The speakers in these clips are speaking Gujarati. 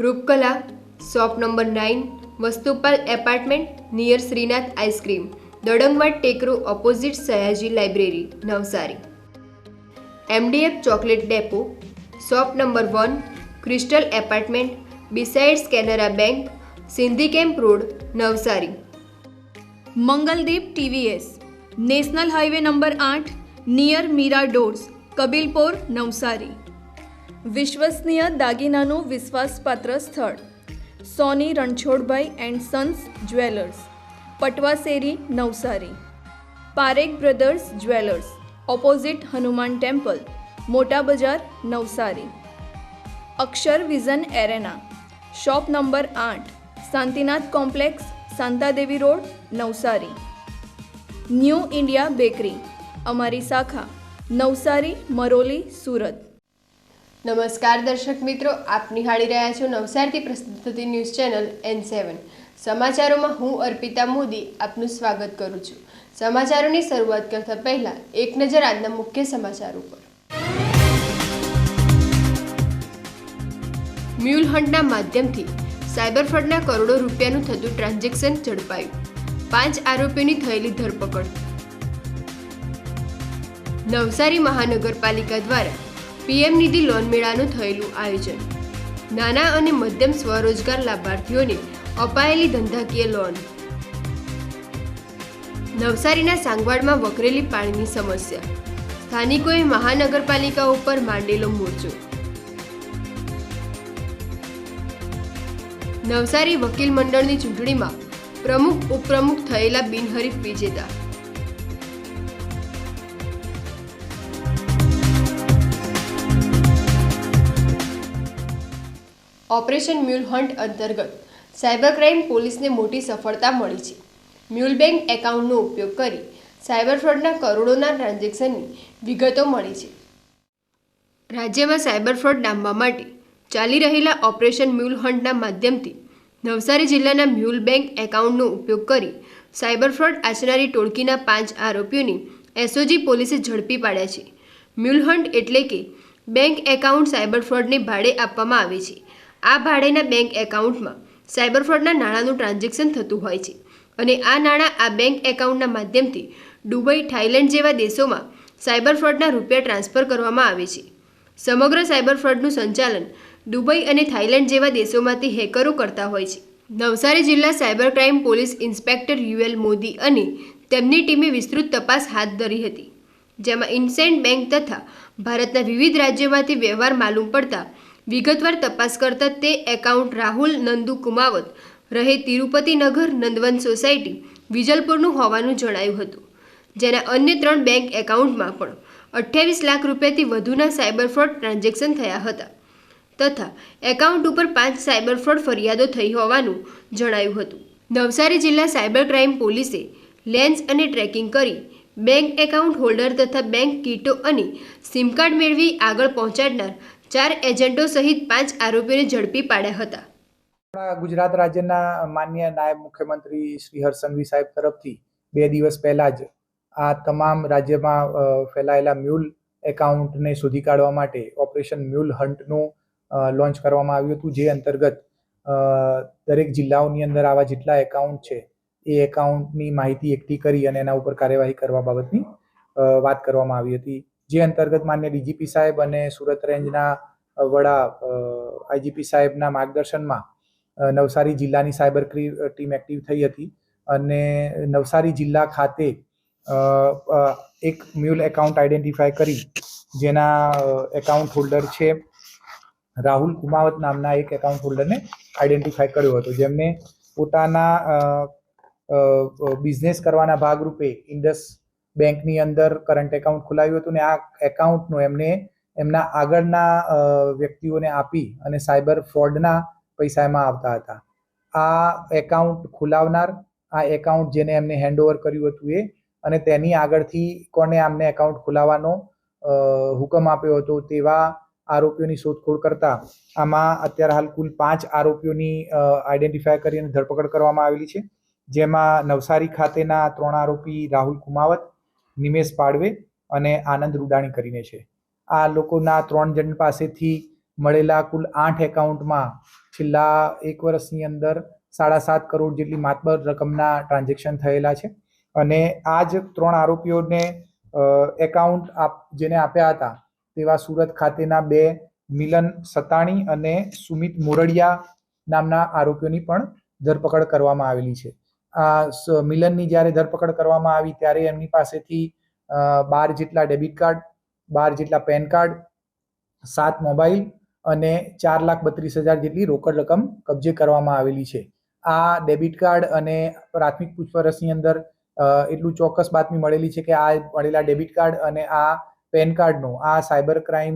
Rupkala, shop number 9, Vastupal apartment near Shrinath ice cream, Dadangwad Tekro opposite Sayaji library, Navsari. MDF chocolate depot, shop number 1, crystal apartment besides Canara bank, Sindhi camp road, Navsari. Mangaldeep TVS, national highway number 8, near Meera doors, Kabilpor, Navsari. વિશ્વસનીય દાગીનાનું વિશ્વાસપાત્ર સ્થળ Soni Ranchhodbhai and sons jewellers, Patvasheri, Navsari. Parekh brothers jewellers, opposite Hanuman temple, Mota Bazar, Navsari. Akshar vision arena, shop number 8, Shantinath complex, Shantadevi road, Navsari. New India bakery, અમારી શાખા નવસારી, મરોલી, સુરત. નમસ્કાર દર્શક મિત્રો, આપ નિહાળી રહ્યા છો નવસારીથી પ્રસ્તુત થતી ન્યૂઝ ચેનલ N7. સમાચારોમાં હું અર્પિતા મોદી આપનું સ્વાગત કરું છું. સમાચારોની શરૂઆત કરતા પહેલા એક નજર આજના મુખ્ય સમાચાર ઉપર. મ્યુલ હન્ટના માધ્યમથી સાયબર ફ્રોડના કરોડો રૂપિયાનું થતું ટ્રાન્ઝેક્શન ઝડપાયું. 5 આરોપીઓની થયેલી ધરપકડ. નવસારી મહાનગરપાલિકા દ્વારા PM નિધિ લોન મેળાનું થયેલું આયોજન. નાના અને મધ્યમ સ્વરોજગાર લાભાર્થીઓને અપાયેલી ધંધાકીય લોન. નવસારીના સાંગવાડમાં વકરેલી પાણીની સમસ્યા, સ્થાનિકોએ મહાનગરપાલિકા ઉપર માંડેલો મોરચો. નવસારી વકીલ મંડળની ચૂંટણીમાં પ્રમુખ ઉપપ્રમુખ થયેલા બિનહરીફ વિજેતા. ઓપરેશન મ્યુલ હન્ટ અંતર્ગત સાયબર ક્રાઇમ પોલીસને મોટી સફળતા મળી છે. મ્યુલ બેંક એકાઉન્ટનો ઉપયોગ કરી સાયબર ફ્રોડના કરોડોના ટ્રાન્ઝેક્શનની વિગતો મળી છે. રાજ્યમાં સાયબર ફ્રોડ ડામવા માટે ચાલી રહેલા ઓપરેશન મ્યુલ હન્ટના માધ્યમથી નવસારી જિલ્લાના મ્યુલ બેંક એકાઉન્ટનો ઉપયોગ કરી સાયબર ફ્રોડ આચરનારી ટોળકીના 5 આરોપીઓની SOG પોલીસે ઝડપી પાડ્યા છે. મ્યુલ હન્ટ એટલે કે બેંક એકાઉન્ટ સાયબર ફ્રોડને ભાડે આપવામાં આવે છે. આ ભાડેના બેંક એકાઉન્ટમાં સાયબર ફ્રોડના નાણાંનું ટ્રાન્ઝેક્શન થતું હોય છે અને આ નાણાં આ બેંક એકાઉન્ટના માધ્યમથી દુબઈ, થાઇલેન્ડ જેવા દેશોમાં સાયબર ફ્રોડના રૂપિયા ટ્રાન્સફર કરવામાં આવે છે. સમગ્ર સાયબર ફ્રોડનું સંચાલન દુબઈ અને થાઇલેન્ડ જેવા દેશોમાંથી હેકરો કરતા હોય છે. નવસારી જિલ્લા cyber crime police inspector UL Modi અને તેમની ટીમે વિસ્તૃત તપાસ હાથ ધરી હતી, જેમાં ઇન્સેન્ટ બેંક તથા ભારતના વિવિધ રાજ્યોમાંથી વ્યવહાર માલુમ પડતા વિગતવાર તપાસ કરતા તે એકાઉન્ટ રાહુલ નંદુ કુમાવત રહે તિરુપતિ નગર, નંદવન સોસાયટી, વિજલપુરનું હોવાનું જણાયું હતું. જેના અન્ય 3 બેંક એકાઉન્ટમાં પણ 28 લાખ રૂપિયાથી વધુના સાયબર ફ્રોડ ટ્રાન્ઝેક્શન થયા હતા તથા એકાઉન્ટ ઉપર 5 સાયબર ફ્રોડ ફરિયાદો થઈ હોવાનું જણાયું હતું. નવસારી જિલ્લા સાયબર ક્રાઇમ પોલીસે લેન્સ અને ટ્રેકિંગ કરી બેંક એકાઉન્ટ હોલ્ડર તથા બેંક કીટો અને સિમ કાર્ડ મેળવી આગળ પહોંચાડનાર 4 એજન્ટો સહિત 5 આરોપીઓને ઝડપી પાડ્યા હતા. ગુજરાત રાજ્યના માન્ય નાયબ મુખ્યમંત્રી શ્રી હર્ષ સંઘવી સાહેબ તરફથી 2 દિવસ પહેલા જ આ તમામ રાજ્યમાં ફેલાયેલા મ્યુલ એકાઉન્ટને શોધી કાઢવા માટે ઓપરેશન મ્યુલ હન્ટનું લોન્ચ કરવામાં આવ્યું હતું, જે અંતર્ગત દરેક જિલ્લાઓની અંદર આવા જેટલા એકાઉન્ટ છે એ એકાઉન્ટની માહિતી એકઠી કરી અને એના ઉપર કાર્યવાહી કરવા બાબતની વાત કરવામાં આવી હતી. જે અંતર્ગત માન્ય DGP સાહેબ અને સુરત રેન્જના વડા IGP સાહેબના માર્ગદર્શનમાં નવસારી જિલ્લાની સાયબર ટીમ એક્ટિવ થઈ હતી અને નવસારી જિલ્લા ખાતે એક મ્યુલ એકાઉન્ટ આઈડેન્ટિફાય કરી જેના એકાઉન્ટ હોલ્ડર છે રાહુલ કુમાવત નામના એક એકાઉન્ટ હોલ્ડરને આઈડેન્ટિફાય કર્યો હતો, જેમને પોતાના બિઝનેસ કરવાના ભાગરૂપે ઇન્ડસ બેંકની અંદર કરંટ એકાઉન્ટ ખોલાવ્યું હતું ને આ એકાઉન્ટનું એમને એમના આગળના વ્યક્તિઓને આપી અને સાયબર ફ્રોડના પૈસા એમાં આવતા હતા. આ એકાઉન્ટ ખોલાવનાર, આ એકાઉન્ટ જેને એમને હેન્ડઓવર કર્યું હતું એ અને તેની આગળથી કોને આમને એકાઉન્ટ ખોલાવવાનો હુકમ આપ્યો હતો તેવા આરોપીઓની શોધખોળ કરતા આમાં અત્યારે હાલ કુલ 5 આરોપીઓની આઈડેન્ટિફાય કરી અને ધરપકડ કરવામાં આવેલી છે, જેમાં નવસારી ખાતેના 3 આરોપી રાહુલ કુમાવત, નિમેશ પાડવે અને આનંદ રૂડાણી કરીને છે. આ લોકોના 3 જણ પાસેથી મળેલા કુલ 8 એકાઉન્ટમાં છેલ્લા 1 વર્ષની અંદર 7.5 કરોડ જેટલી માતબર રકમના ટ્રાન્ઝેક્શન થયેલા છે અને આ જ 3 આરોપીઓને એકાઉન્ટ જેને આપ્યા હતા તેવા સુરત ખાતેના 2 મિલન સતાણી અને સુમિત મોરડિયા નામના આરોપીઓની પણ ધરપકડ કરવામાં આવેલી છે. આ મિલનની જ્યારે ધરપકડ કરવામાં આવી ત્યારે એમની પાસેથી 12 જેટલા ડેબિટ કાર્ડ, 12 જેટલા પેન કાર્ડ, 7 મોબાઈલ અને 4,32,000 જેટલી રોકડ રકમ કબજે કરવામાં આવેલી છે. આ ડેબિટ કાર્ડ અને પ્રાથમિક પૂછપરછની અંદર એટલું ચોક્કસ બાતમી મળેલી છે કે આ મળેલા ડેબિટ કાર્ડ અને આ પેન કાર્ડનો આ સાયબર ક્રાઇમ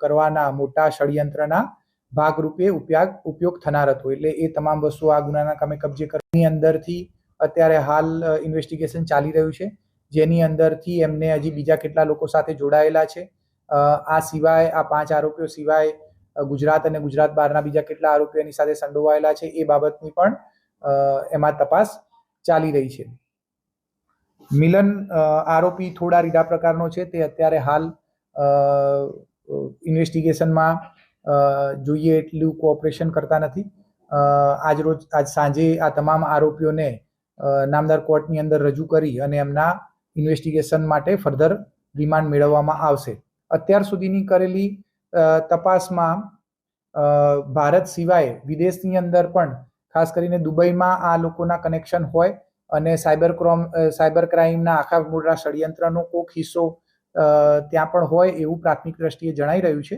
કરવાના મોટા ષડયંત્રના ભાગરૂપે ઉપયોગ થનાર હતો. એટલે એ તમામ વસ્તુઓ આ ગુનાના કામે કબજે કરવાની અંદરથી અત્યારે હાલ ઇન્વેસ્ટિગેશન ચાલી રહ્યું છે, જેની અંદરથી એમને હજી બીજા કેટલા લોકો સાથે જોડાયેલા છે. આ સિવાય આ 5 આરોપીઓ સિવાય ગુજરાત અને ગુજરાત બહારના બીજા કેટલા આરોપીઓ એની સાથે સંડોવાયેલા છે એ બાબતની પણ એમાં તપાસ ચાલી રહી છે. મિલન આરોપી થોડા રીડા પ્રકારનો છે. તે અત્યારે હાલ ઇન્વેસ્ટિગેશનમાં જોઈએ એટલું કોઓપરેશન કરતા નથી. આજ સાંજે આ તમામ આરોપીઓને નામદાર કોર્ટની અંદર રજૂ કરી અને એમના ઇન્વેસ્ટિગેશન માટે ફર્ધર રિમાન્ડ મેળવવામાં આવશે. અત્યાર સુધીની કરેલી તપાસમાં ભારત સિવાય વિદેશની અંદર પણ ખાસ કરીને દુબઈમાં આ લોકોના કનેક્શન હોય અને સાયબર ક્રાઇમના આખા મોટા ષડયંત્રનો કોઈક હિસ્સો ત્યાં પણ હોય એવું પ્રાથમિક દ્રષ્ટિએ જણાઈ રહ્યું છે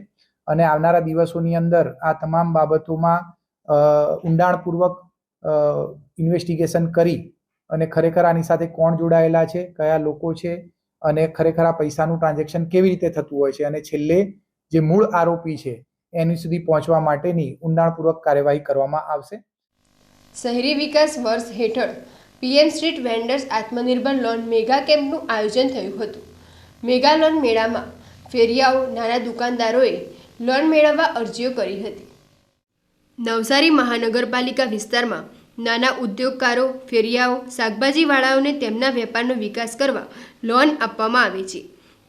અને આવનારા દિવસોની અંદર આ તમામ બાબતોમાં ઊંડાણપૂર્વક ઇન્વેસ્ટિગેશન કરી અને ખરેખર આની સાથે કોણ જોડાયેલા છે, કયા લોકો છે અને ખરેખર આ પૈસાનું ટ્રાન્ઝેક્શન કેવી રીતે થતું હોય છે અને છેલ્લે જે મૂળ આરોપી છે એની સુધી પહોંચવા માટેની ઊંડાણપૂર્વક કાર્યવાહી કરવામાં આવશે. શહેરી વિકાસ વર્ષ હેઠળ PM સ્ટ્રીટ વેન્ડર્સ આત્મનિર્ભર લોન મેગા કેમ્પનું આયોજન થયું હતું. મેગા લોન મેળામાં ફેરિયાઓ, નાના દુકાનદારોએ લોન મેળવવા અરજીઓ કરી હતી. નવસારી મહાનગરપાલિકા વિસ્તારમાં નાના ઉદ્યોગકારો, ફેરિયાઓ, શાકભાજીવાળાઓને તેમના વેપારનો વિકાસ કરવા લોન આપવામાં આવે છે.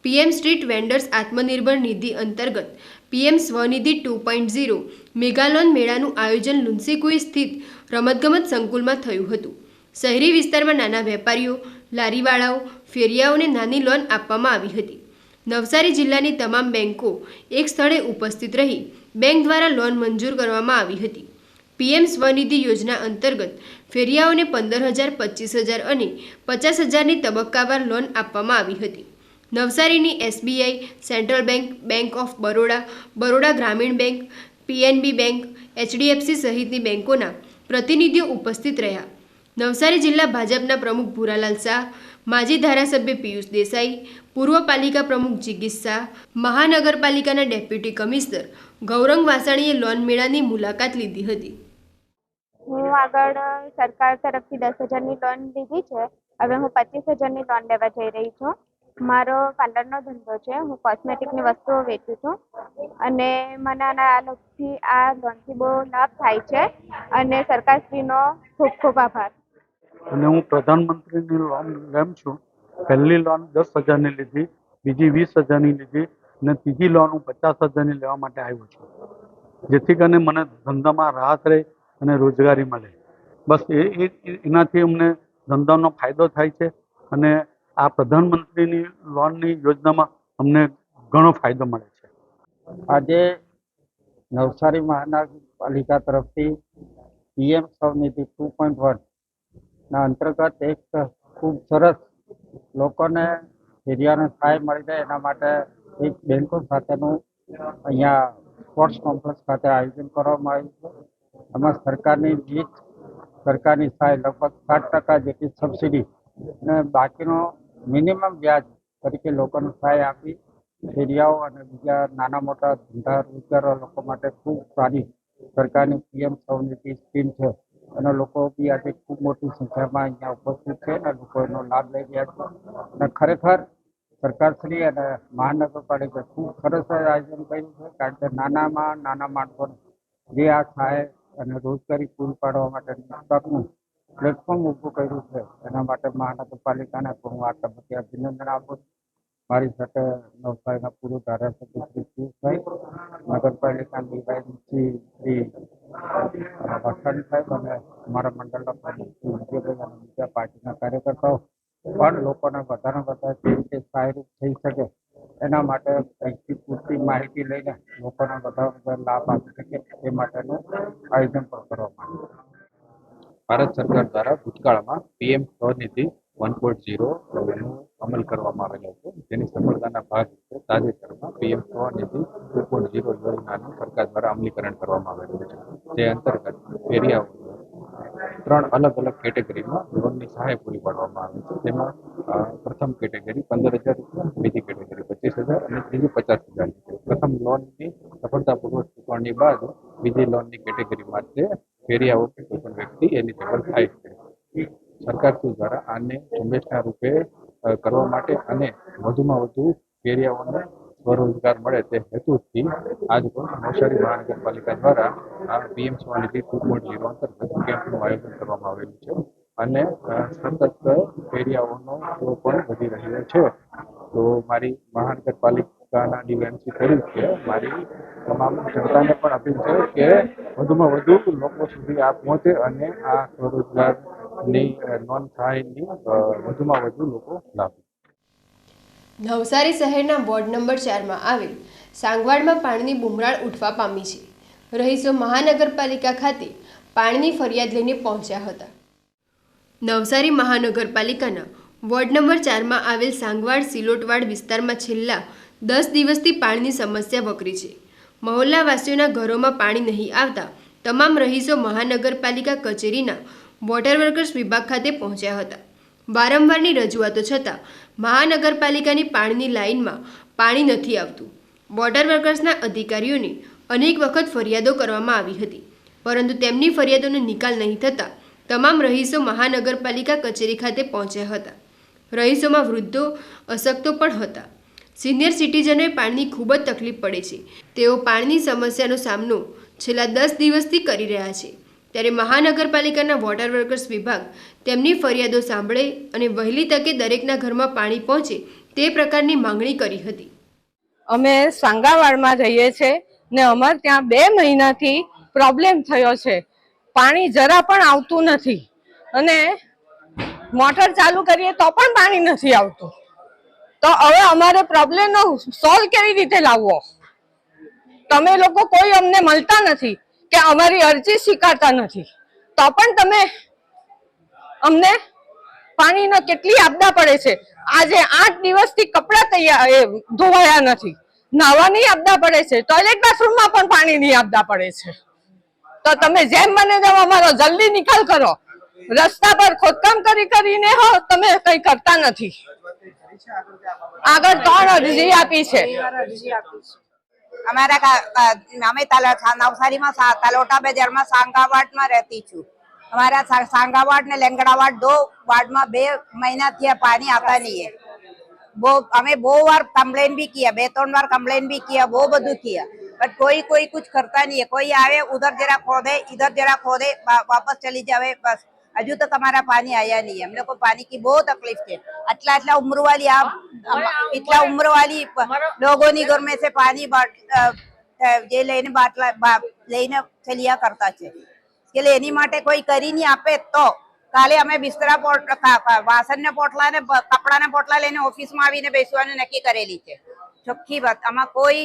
PM સ્ટ્રીટ વેન્ડર્સ આત્મનિર્ભર નિધિ અંતર્ગત PM સ્વનિધિ 2.0 મેગા લોન મેળાનું આયોજન લુન્સીકુઈ સ્થિત રમતગમત સંકુલમાં થયું હતું. શહેરી વિસ્તારમાં નાના વેપારીઓ, લારીવાળાઓ, ફેરિયાઓને નાની લોન આપવામાં આવી હતી. નવસારી જિલ્લાની તમામ બેંકો એક સ્થળે ઉપસ્થિત રહી બેંક દ્વારા લોન મંજૂર કરવામાં આવી હતી. PM સ્વનિધિ યોજના અંતર્ગત ફેરિયાઓને 15,000, 25,000 અને 50,000ની તબક્કાવાર લોન આપવામાં આવી હતી. નવસારીની SBI, central bank, bank of Baroda, Baroda ગ્રામીણ બેંક, PNB બેંક, HDFC સહિતની બેંકોના પ્રતિનિધિઓ ઉપસ્થિત રહ્યા. નવસારી જિલ્લા ભાજપના પ્રમુખ ભૂરાલાલ શાહ, માજી ધારાસભ્ય પિયુષ દેસાઈ, પૂર્વ પાલિકા પ્રમુખ જિગીશ શાહ, મહાનગરપાલિકાના ડેપ્યુટી કમિશનર ગૌરંગ વાસાણીએ લોન મેળાની મુલાકાત લીધી હતી. હું આગળ સરકાર તરફથી 10,000ની લોન લીધી છે. હવે હું 25,000ની લોન લેવા જઈ રહી છું. મારો પાર્લરનો ધંધો છે. હું કોસ્મેટિકની વસ્તુઓ વેચું છું અને મને આ લોનથી બહુ લાભ થાય છે અને સરકારશ્રીનો ખૂબ ખૂબ આભાર. અને હું પ્રધાનમંત્રીની લોન લેમ છું. પહેલી લોન 10,000ની લીધી, બીજી 20,000ની લીધી અને ત્રીજી લોન હું 50,000ની લેવા માટે આવ્યો છું, જેથી કરીને મને ધંધામાં રાહત રહે અને રોજગારી મળે. બસ એનાથી અમને ધંધાનો ફાયદો થાય છે અને આ પ્રધાનમંત્રીની લોનની યોજનામાં અમને ઘણો ફાયદો મળે છે. આજે નવસારી મહાનગરપાલિકા તરફથી PM સ્વનિધિ 2.1 ના અંતર્ગત એક ખૂબ સરસ લોકોને એરિયાને સહાય મળી જાય એના માટે એક બેંકો સાથેનું અહીંયા સ્પોર્ટ્સ કોમ્પ્લેક્સ ખાતે આયોજન કરવામાં આવ્યું છે. એમાં સરકારની સહાય લગભગ 60% જેટલી સબસિડી અને બાકીનો મિનિમમ વ્યાજ તરીકે લોકોને સહાય આપી ફેરિયાઓ અને બીજા નાના મોટા ધંધા રોજગાર લોકો માટે ખૂબ સારી સરકારની PM સ્વનિધિ સ્કીમ છે અને લોકો બી આજે ખૂબ મોટી સંખ્યામાં અહીંયા ઉપસ્થિત છે અને લોકો એનો લાભ લઈ રહ્યા છે અને ખરેખર સરકારશ્રી અને મહાનગરપાલિકા ખૂબ સરસ આયોજન કર્યું છે, કારણ કે નાના માણસોને જે આ સહાય અને રોજગારી પૂરી પાડવા માટેની તકનું પ્લેટફોર્મ ઊભું કર્યું છે એના માટે મહાનગરપાલિકાને હું આ તબક્કે અભિનંદન આપું છું. મારી સાથે નવસારીના પૂર્વ ધારાસભ્ય શ્રી શિવભાઈ, નગરપાલિકાની શ્રી વસંત સાહેબ અને અમારા મંડળના પ્રમુખ શ્રી વિજયભાઈ અને બીજા પાર્ટીના કાર્યકર્તાઓ પણ લોકોને વધારે વધારે કેવી રીતે સહાયરૂપ થઈ શકે એના માટે કંઈકથી પૂરતી માહિતી લઈને લોકોને વધારે લાભ આપી શકે એ માટેનું આયોજન પણ કરવામાં આવ્યું. ભારત સરકાર દ્વારા ભૂતકાળમાં PM સ્વનિધિ 1.0 નો અમલ કરવામાં આવેલો હતો, જેની સફળતાના ભાગરૂપે તાજેતરમાં PM સ્વનિધિ 2.0 યોજનાનું સરકાર દ્વારા અમલીકરણ કરવામાં આવેલું છે. જે અંતર્ગત ફેરિયાઓને 3 અલગ અલગ કેટેગરીમાં લોનની સહાય પૂરી પાડવામાં આવે છે. જેમાં પ્રથમ કેટેગરી 15,000 રૂપિયા, બીજી કેટેગરી 25,000 અને ત્રીજી 50,000 રૂપિયા. પ્રથમ લોનની સફળતાપૂર્વક ચૂકવણી બાદ બીજી લોનની કેટેગરી માટે ફેરિયાઓ કે કોઈ પણ વ્યક્તિ એલિજિબલ થાય છે. સરકારશ્રી દ્વારા આને ઝુંબેશના રૂપે કરવા માટે અને વધુમાં વધુ ફેરિયાઓને સ્વરોજગાર મળે તે હેતુથી આજરોજ નવસારી મહાનગરપાલિકા દ્વારા આ PM સ્વનિધિ 2.0 અંતર્ગત કેમ્પનું આયોજન કરવામાં આવેલું છે અને સતત ફેરિયાઓનો ફ્લો પણ વધી રહ્યો છે. તો મારી મહાનગરપાલિકાના ડીએમસી તરીકે મારી તમામ જનતાને પણ અપીલ છે કે વધુમાં વધુ લોકો સુધી આ પહોંચે અને આ સ્વરોજગારની લોન સહાયની વધુમાં વધુ લોકો લાભ. નવસારી શહેરના વોર્ડ નંબર 4માં આવેલ સાંગવાડમાં પાણીની બુમરાળ ઉઠવા પામી છે. રહીશો મહાનગરપાલિકા ખાતે પાણીની ફરિયાદ લઈને પહોંચ્યા હતા. નવસારી મહાનગરપાલિકાના વોર્ડ નંબર 4માં આવેલ સાંગવાડ સિલોટવાડ વિસ્તારમાં છેલ્લા 10 દિવસથી પાણીની સમસ્યા વકરી છે. મહોલ્લાવાસીઓના ઘરોમાં પાણી નહીં આવતા તમામ રહીશો મહાનગરપાલિકા કચેરીના વોટર વર્કર્સ વિભાગ ખાતે પહોંચ્યા હતા. વારંવારની રજૂઆતો છતાં મહાનગરપાલિકાની પાણીની લાઇનમાં પાણી નથી આવતું. વોટર વર્કર્સના અધિકારીઓને અનેક વખત ફરિયાદો કરવામાં આવી હતી, પરંતુ તેમની ફરિયાદોનો નિકાલ નહીં થતાં તમામ રહીશો મહાનગરપાલિકા કચેરી ખાતે પહોંચ્યા હતા. રહીશોમાં વૃદ્ધો, અશક્તો પણ હતા. સિનિયર સિટીઝનોએ પાણીની ખૂબ જ તકલીફ પડે છે. તેઓ પાણીની સમસ્યાનો સામનો છેલ્લા 10 દિવસથી કરી રહ્યા છે. ત્યારે મહાનગરપાલિકાના વોટર વર્કર્સ વિભાગ તેમની ફરિયાદો સાંભળે અને વહેલી તકે દરેકના ઘરમાં પાણી પહોંચે તે પ્રકારની માંગણી કરી હતી. અમે સાંગાવાડમાં રહીએ છીએ ને અમારે ત્યાં 2 મહિનાથી પ્રોબ્લેમ થયો છે. પાણી જરા પણ આવતું નથી અને મોટર ચાલુ કરીએ તો પણ પાણી નથી આવતું. તો હવે અમારે પ્રોબ્લેમનો સોલ્વ કેવી રીતે લાવવો? તમે લોકો કોઈ અમને મળતા નથી કે અમારી અરજી સ્વીકારતા નથી, તો પણ તમે અમને પાણીનો કેટલી આપદા પડે છે. આજે 8 દિવસથી કપડાં ધોવાયા નથી, નાહવાની આપદા પડે છે, ટોયલેટ બાથરૂમમાં પણ પાણીની આપદા પડે છે. તો તમે જેમ બને તેમ અમારો જલ્દી નિકાલ કરો. રસ્તા પર ખોદકામ કરીને તમે કઈ કરતા નથી. આગળ 3 અરજી આપી છે. અમારા અમે નવસારીમાં તલોટા બજારમાં સાંગાવાડમાં રહેતી છું. हमारा सांगावाड़ ने लेंगड़ावाड़ 2 वार्ड में 2 महीना थी पानी आता नहीं है. वो हमें 2 बार कंप्लेन भी किया, 2-3 बार कंप्लेन भी किया, वो बधु किया, बट कोई कुछ करता नहीं है. कोई आवे उधर जरा खोदे, इधर जरा खोदे, वापस चली जावे, बस. हजू तक हमारा पानी आया नहीं है. हम लोग को पानी की बहुत तकलीफ है. इतना उम्र वाली इतना उम्र वाली लोगों ने घर में से पानी ये लेने चलिया करता है. के लिए एनी माटे कोई करी नहीं आपे तो काले हमें बिस्तरा वासन ने पोटला ने कपड़ा ने पोटला लेने ऑफिस में आवीने बेसवाने नक्की करेली छे. ચોખ્ખી વાત, આમાં કોઈ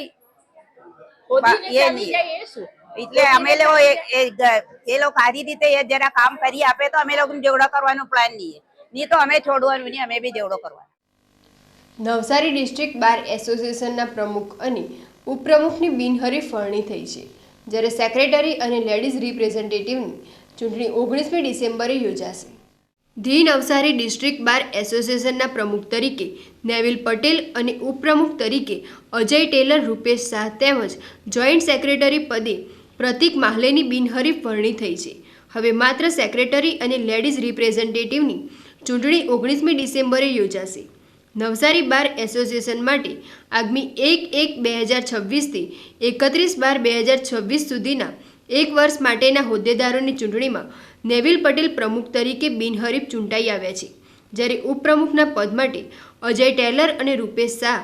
ये नहीं है. એટલે અમે લોકો એ લોકો સારી રીતે જરા કામ કરી આપે તો અમે લોકો જેવડો કરવાનો પ્લાન નહીં. નહીં તો અમે છોડવાનું નહીં, અમે બી જેવડો કરવાનો. નવસારી ડિસ્ટ્રિક્ટ બાર એસોસિએશનના પ્રમુખ અને ઉપપ્રમુખની બિનહરીફ વરણી થઈ છે, જ્યારે સેક્રેટરી અને લેડીઝ રિપ્રેઝેન્ટેટિવની ચૂંટણી 19મી ડિસેમ્બરે યોજાશે. ધી નવસારી ડિસ્ટ્રિક્ટ બાર એસોસિએશનના પ્રમુખ તરીકે નેવિલ પટેલ અને ઉપપ્રમુખ તરીકે અજય ટેલર, રૂપેશ શાહ તેમજ જોઈન્ટ સેક્રેટરી પદે પ્રતિક માહલેની બિનહરીફ વરણી થઈ છે. હવે માત્ર સેક્રેટરી અને લેડીઝ રિપ્રેઝેન્ટેટિવની ચૂંટણી 19મી ડિસેમ્બરે યોજાશે. નવસારી બાર એસોસિએશન માટે આગામી 1/1/2026થી 31/12/2026 સુધીના 1 વર્ષ માટેના હોદ્દેદારોની ચૂંટણીમાં નેવિલ પટેલ પ્રમુખ તરીકે બિનહરીફ ચૂંટાઈ આવ્યા છે, જ્યારે ઉપપ્રમુખના પદ માટે અજય ટેલર અને રૂપેશ શાહ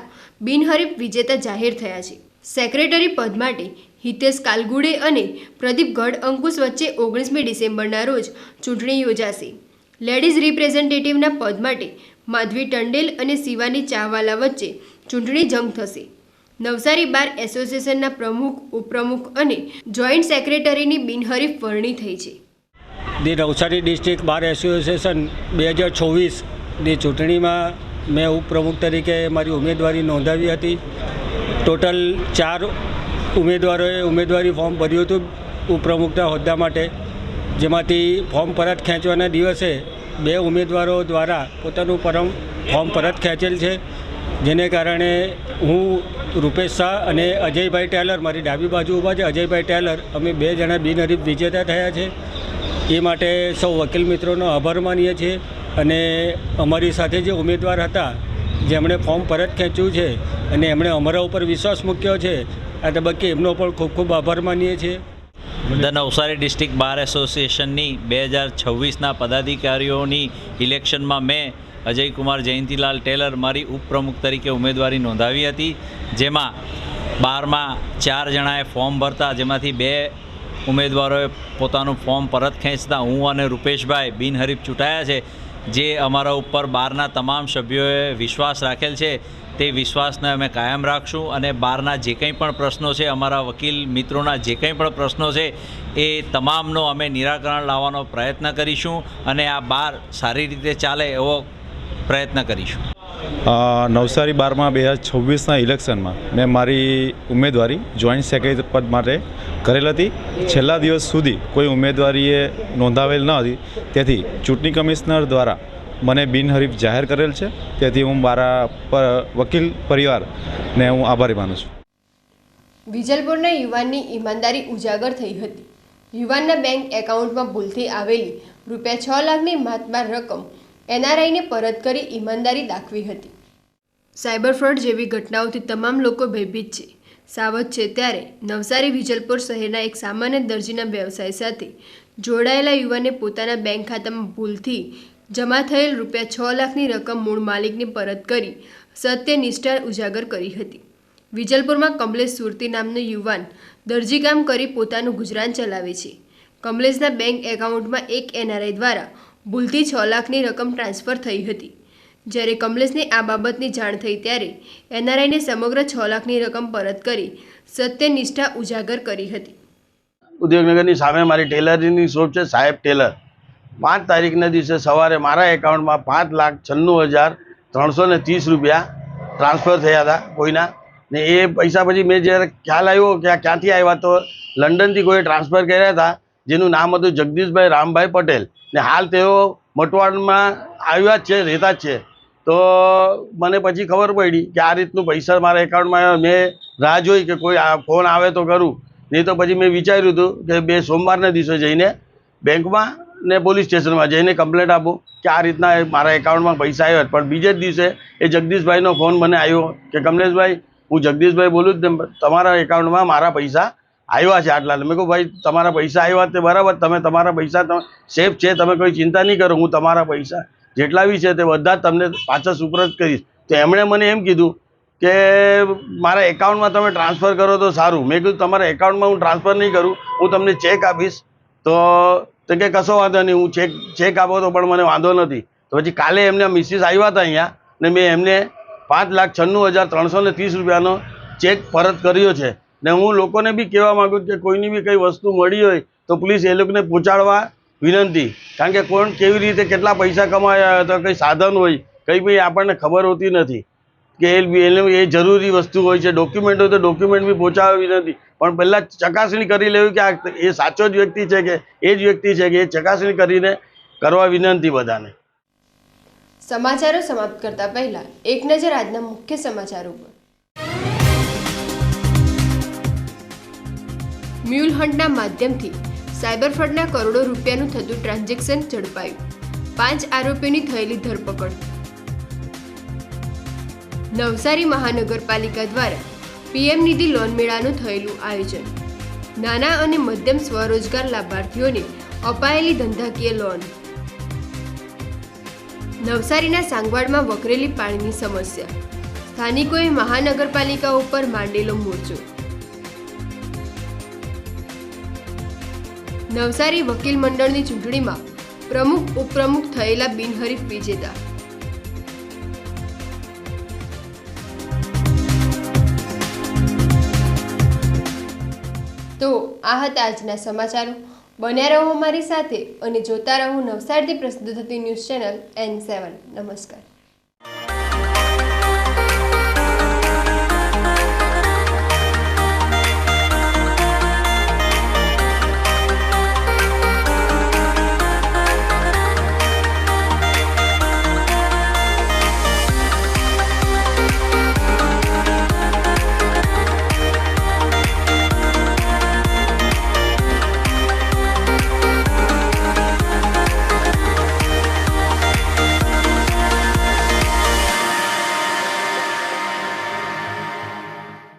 બિનહરીફ વિજેતા જાહેર થયા છે. સેક્રેટરી પદ માટે હિતેશ કાલગુડે અને પ્રદીપ ગઢ અંકુશ વચ્ચે 19મી ડિસેમ્બરના રોજ ચૂંટણી યોજાશે. લેડીઝ રિપ્રેઝેન્ટેટિવના પદ માટે માધવી ટંડેલ અને શિવાની ચાહવાલા વચ્ચે ચૂંટણી જંગ થશે. નવસારી બાર એસોસિએશનના પ્રમુખ, ઉપપ્રમુખ અને જોઈન્ટ સેક્રેટરીની બિનહરીફ વરણી થઈ છે. The Navsari district bar association 2024ની ચૂંટણીમાં મેં ઉપપ્રમુખ તરીકે મારી ઉમેદવારી નોંધાવી હતી. ટોટલ 4 ઉમેદવારોએ ઉમેદવારી ફોર્મ ભર્યું હતું ઉપપ્રમુખના હોદ્દા માટે, જેમાંથી ફોર્મ પરત ખેંચવાના દિવસે 2 ઉમેદવારો દ્વારા પોતાનું ફોર્મ પરત ખેંચેલ છે, જેને કારણે હું, રૂપેશ શાહ અને અજયભાઈ ટેલર, મારી ડાબી બાજુ ઊભા છે અજયભાઈ ટેલર, અમે 2 જણા બિનહરીફ વિજેતા થયા છે. એ માટે સૌ વકીલ મિત્રોનો આભાર માનીએ છીએ અને અમારી સાથે જે ઉમેદવાર હતા જેમણે ફોર્મ પરત ખેંચ્યું છે અને એમણે અમારા ઉપર વિશ્વાસ મૂક્યો છે, આ તબક્કે એમનો પણ ખૂબ ખૂબ આભાર માનીએ છીએ. ધ નવસારી ડિસ્ટ્રિક્ટ બાર એસોસિએશનની 2026ના પદાધિકારીઓની ઇલેક્શનમાં મેં અજયકુમાર જયંતિલાલ ટેલર મારી ઉપપ્રમુખ તરીકે ઉમેદવારી નોંધાવી હતી, જેમાં બારમાં 4 જણાએ ફોર્મ ભરતા, જેમાંથી 2 ઉમેદવારોએ પોતાનું ફોર્મ પરત ખેંચતા હું અને રૂપેશભાઈ બિનહરીફ ચૂંટાયા છે. જે અમારા ઉપર બારના તમામ સભ્યોએ વિશ્વાસ રાખેલ છે તે વિશ્વાસને અમે કાયમ રાખશું અને બારના જે કંઈ પણ પ્રશ્નો છે, અમારા વકીલ મિત્રોના જે કંઈ પણ પ્રશ્નો છે એ તમામનો અમે નિરાકરણ લાવવાનો પ્રયત્ન કરીશું અને આ બાર સારી રીતે ચાલે એવો પ્રયત્ન કરીશું. નવસારી બારમાં 2026ના ઇલેક્શનમાં મેં મારી ઉમેદવારી જોઈન્ટ સેક્રેટરી પદ માટે કરેલ હતી. છેલ્લા દિવસ સુધી કોઈ ઉમેદવારીએ નોંધાવેલ ન હતી, તેથી ચૂંટણી કમિશનર દ્વારા મને બિનહરીફ જાહેર કરેલ છે. તેથી હું મારા વકીલ પરિવારને હું આભારી માનું છું. વિજલપુરના યુવાનની ઈમાનદારી ઉજાગર થઈ હતી. યુવાનના બેંક એકાઉન્ટમાં ભૂલથી આવેલી ₹6 લાખની માતબાર રકમ NRIને પરત કરી ઈમાનદારી દાખવી હતી. સાયબર ફ્રોડ જેવી ઘટનાઓથી તમામ લોકો ભયભીત છે, સાવધ છે. ત્યારે નવસારી વિજલપુર શહેરના એક સામાન્ય દરજીના વ્યવસાય સાથે જોડાયેલા યુવાને પોતાના બેંક ખાતામાં ભૂલથી જમા થયેલ ₹6 લાખની રકમ મૂળ માલિકને પરત કરી સત્યનિષ્ઠા ઉજાગર કરી હતી. વિજલપુરમાં કમલેશ સુરતી નામનો યુવાન દરજીકામ કરી પોતાનું ગુજરાન ચલાવે છે. કમલેશના બેંક એકાઉન્ટમાં એક NRI દ્વારા ભૂલથી 6 લાખની રકમ ટ્રાન્સફર થઈ હતી. જ્યારે કમલેશને આ બાબતની જાણ થઈ ત્યારે NRIને સમગ્ર 6 લાખની રકમ પરત કરી સત્યનિષ્ઠા ઉજાગર કરી હતી. ઉદ્યોગનગરની સામે મારી ટેલરિંગની શોપ છે, સાહેબ ટેલર. 5 તારીખના દિવસે સવારે મારા એકાઉન્ટમાં ₹5,96,330 ટ્રાન્સફર થયા હતા કોઈના, ને એ પૈસા પછી મેં જ્યારે ખ્યાલ આવ્યો કે આ ક્યાંથી આવ્યા, તો લંડનથી કોઈ ટ્રાન્સફર કર્યા હતા, જેનું નામ હતું જગદીશભાઈ રામભાઈ પટેલ, ને હાલ તેઓ મટવાડમાં આવ્યા જ છે, રહેતા જ છે. તો મને પછી ખબર પડી કે આ રીતનું પૈસા મારા એકાઉન્ટમાં આવ્યા. મેં રાહ જોઈ કે કોઈ ફોન આવે તો કરું, નહીં તો પછી મેં વિચાર્યું હતું કે સોમવારના દિવસે જઈને બેંકમાં ને પોલીસ સ્ટેશનમાં જઈને કમ્પ્લેન્ટ આપું કે આ રીતના મારા એકાઉન્ટમાં પૈસા આવ્યા. પણ બીજે જ દિવસે એ જગદીશભાઈનો ફોન મને આવ્યો કે કમલેશભાઈ, હું જગદીશભાઈ બોલું જ, તમારા એકાઉન્ટમાં મારા પૈસા આવ્યા છે આટલા. મેં કહું ભાઈ તમારા પૈસા આવ્યા તે બરાબર, તમે તમારા પૈસા સેફ છે, તમે કોઈ ચિંતા નહીં કરો, હું તમારા પૈસા જેટલા બી છે તે બધા જ તમને પાછા સુપરત કરીશ. તો એમણે મને એમ કીધું કે મારા એકાઉન્ટમાં તમે ટ્રાન્સફર કરો તો સારું. મેં કીધું તમારા એકાઉન્ટમાં હું ટ્રાન્સફર નહીં કરું, હું તમને ચેક આપીશ. તો કે કશો વાંધો નહીં, હું ચેક આપો તો પણ મને વાંધો નથી. તો પછી કાલે એમને મિસિસ આવ્યા હતા અહીંયા, ને મેં એમને ₹5,96,330નો ચેક પરત કર્યો છે. ને હું લોકોને બી કહેવા માગું કે કોઈની બી કંઈ વસ્તુ મળી હોય તો પ્લીઝ એ લોકોને પહોંચાડવા વિનંતી. કારણ કે કોણ કેવી રીતે કેટલા પૈસા કમાયા, તો કંઈ સાધન હોય, કંઈ બી આપણને ખબર હોતી નથી કે એ જરૂરી વસ્તુ હોય છે. ડોક્યુમેન્ટ હોય તો ડોક્યુમેન્ટ બી પહોંચાડવા વિનંતી. પણ પહેલાં ચકાસણી કરી લેવી કે એ સાચો જ વ્યક્તિ છે કે એ જ વ્યક્તિ છે કે એ ચકાસણી કરીને કરવા વિનંતી બધાને. સમાચારો સમાપ્ત કરતા પહેલા એક નજર આજના મુખ્ય સમાચારો પર. મ્યુલ હન્ટના માધ્યમથી સાયબર ફ્રોડના કરોડો રૂપિયાનું થતું ટ્રાન્ઝેક્શન ઝડપાયું. 5 આરોપીઓની થયેલી ધરપકડ. નવસારી મહાનગરપાલિકા દ્વારા PM નિધિ લોન મેળાનું થયેલું આયોજન. નાના અને મધ્યમ સ્વરોજગાર લાભાર્થીઓને અપાયેલી ધંધાકીય લોન. નવસારીના સાંગવાડમાં વકરેલી પાણીની સમસ્યા, સ્થાનિકોએ મહાનગરપાલિકા ઉપર માંડેલો મોરચો. નવસારી વકીલ મંડળની ચૂંટણીમાં પ્રમુખ ઉપપ્રમુખ થયેલા બિનહરીફ વિજેતા. તો આ હતા આજના સમાચારો. બન્યા રહો અમારી સાથે અને જોતા રહો નવસારીથી પ્રસિદ્ધ થતી ન્યૂઝ ચેનલ N7. નમસ્કાર.